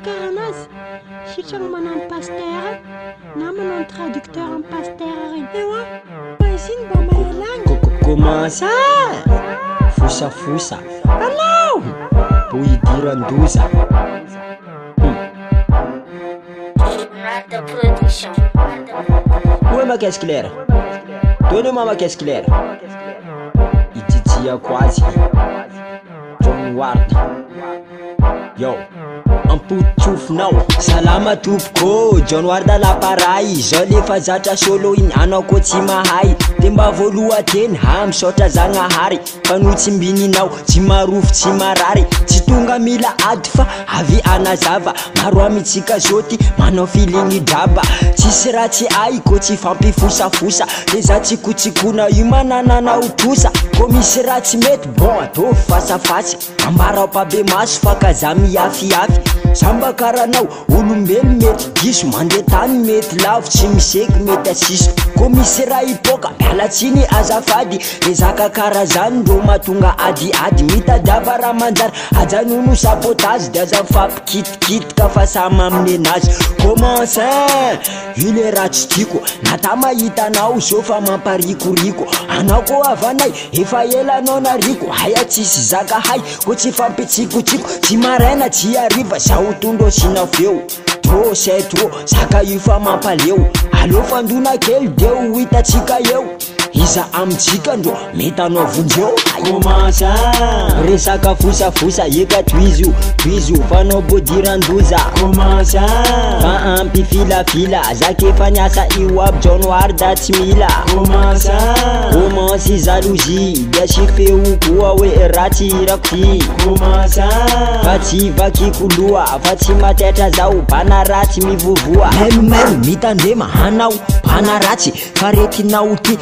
karanazy sitragna manano pasteur na manano traducteur en pasteur regny ewa izy mba mahalagna comment ça fosafosa alao poidiran-doza Rada Production. Où est ma caisse claire? Donnez-moi ma caisse claire. Iditia quasi. John Ward. Yo. Ampotsofinao salama tompoko John Ward laparay zao lefa zatra solo iny anao ko tsy mahay de mba voalohateny misaotra zagnahary fanotsy mbininao tsy marofo tsy marary tsy tonga mila ady fa avy anazava maro amitsika zoty manao filiny draba tsisy raha tsy ay ko tsy fampifosafosa de za tsikotsikona io mananana otrosa ko misy raha tsy mety bon ataovy fasafasy ambarao pabe maso fa kaza miafiafy samba karanao olombelo mety diso mandeha tany mety lavo tsy miseky mety asiso ko misy raha ipoka mialatsiny azafady le zaka karazany ro mahatonga adiady mitadiava raha manjary ajanono sabotage de aza mifampikitikitiky fa samy amin'ny anazy commencin io le raha tsy tiako nata mahitanao so fa mamparikoriko anao ko avanay efa elanao nariko haya tsisy zaka hay ko tsy fampitsikotsiko tsy maraina tsy ariva zaho tondro sina feo tro c'est trop zaka io fa mampaleo aleo fandona kely de ho hitatsika eo iza amitsika ndro mety anao vonjeo commence resaka fosafosa eka toizo fanao bodiran-doza commence fa ampy filafila zaka efa niasa io aby John Ward tsy mila commence jalousie de sy feo koa hoe ratsy irako ty commence fa tsy vakiko loha fa tsy matetra zao bana ratsy mivovoa maimay mitandrema anao bana ratsy fa retinao ty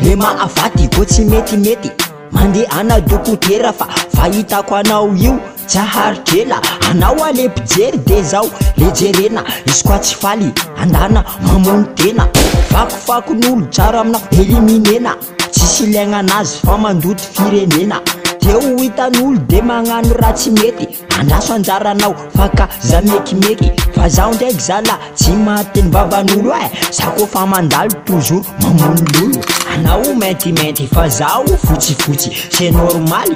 le maafaty ko tsy metimety mandeha ana dokotera fa fahitako anao io tsy haritrela anao ale mpijery de zao le jerena izy koa tsy faly andana mamono tena fakofakon'olo tsara aminao eliminena tsisy ilaigna anazy fa mandoty firenena de ho hitan'olo de magnano raha tsy mety andraso anjaranao fa ka za mekimeky fa zaho ndraiky zala tsy mahateny vavan'olo za ko fa mandalo toujours mamon'olo anao maintimainty fa zaho fotsifotsy c'est normal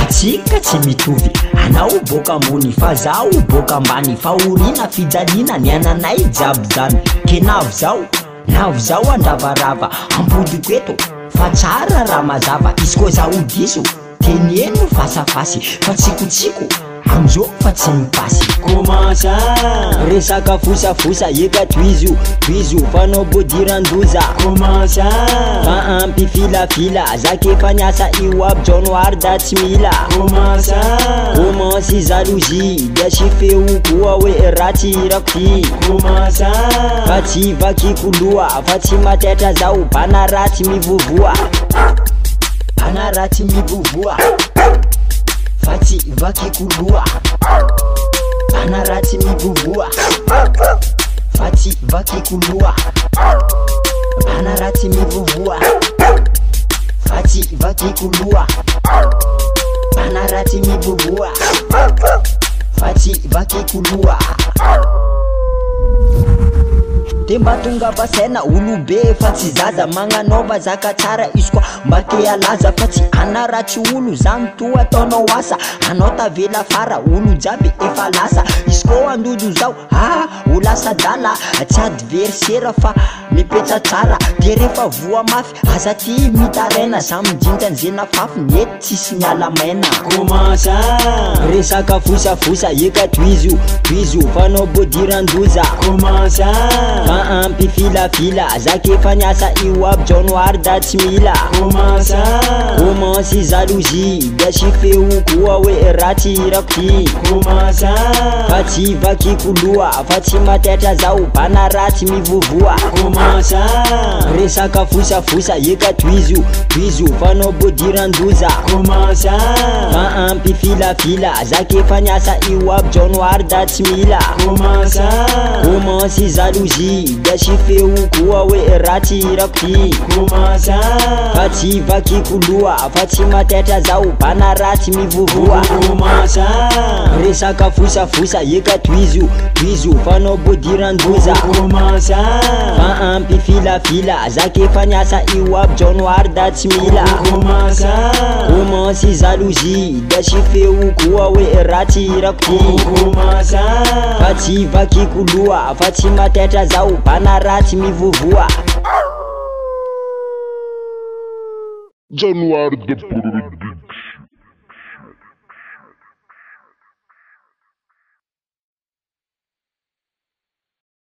atsika tsy mitovy anao boka ambony fa zaho boka ambany fa orina fijaliana ny ananay jiaby zany ke navo zao andravarava ampodiko eto fa tsara raha mazava izy ko zaho diso teneno fasafasy fa tsikotsiko amizao fa tsy mipasy commence resaka fosafosa eka toizo fanao bodiran-doza commence fa ampy filafila zaka efa niasa io aby John Ward tsy mila commence jalousie de sy feo koa hoe ratsy irako ty commence fa tsy vakiko loha fa tsy matetra zao bana ratsy mivovoa bana ratsy mivovoa fa tsy vakiko loha bana ratsy mivovoa fa tsy vakiko loha bana ratsy mivovoa fa tsy vakiko loha bana ratsy mivovoa fa tsy vakiko loha de mba tonga basaina olobe fa tsy zaza magnanaova zaka tsara izy koa mba te alaza fa tsy anaratsy olo zany to ataonao asa anao tavela fara olo jiaby efa lasa izy koa andodo zao ho lasa dala tsy adversera fa mipetsa tsara de rehefa voa mafy aza ty mitaraina za mijinjany zena fafy mety tsisy miala maina commence resaka fosafosa eka toizo fanao bodiran-doza commence ampy filafila zaka efa niasa io aby John Ward tsy mila commence jalousie de sy feo koa hoe ratsy irako ty commence fa tsy vakiko loha fa tsy matetra zao bana ratsy mivovoa komansa resaka fosafosa eka toizo fanao bodirandoza komansa fa ampy filafila zaka efa niasa io aby january da tsy mila komansy jalousie da sy feo koa hoe ratsy irako ty komansa fa tsy vakiko loha fa tsy matetra zao bana ratsy mivovoa komansa resaka fosafosa eka toizo fanao bodirandoza komansa fa ampy filafila zaka efa niasa io aby january da tsy mila komansy jalousie da sy feo koa hoe ratsy irako ty komansa fa tsy vakiko loha fa tsy matetra zao bana ratsy mivovoa January the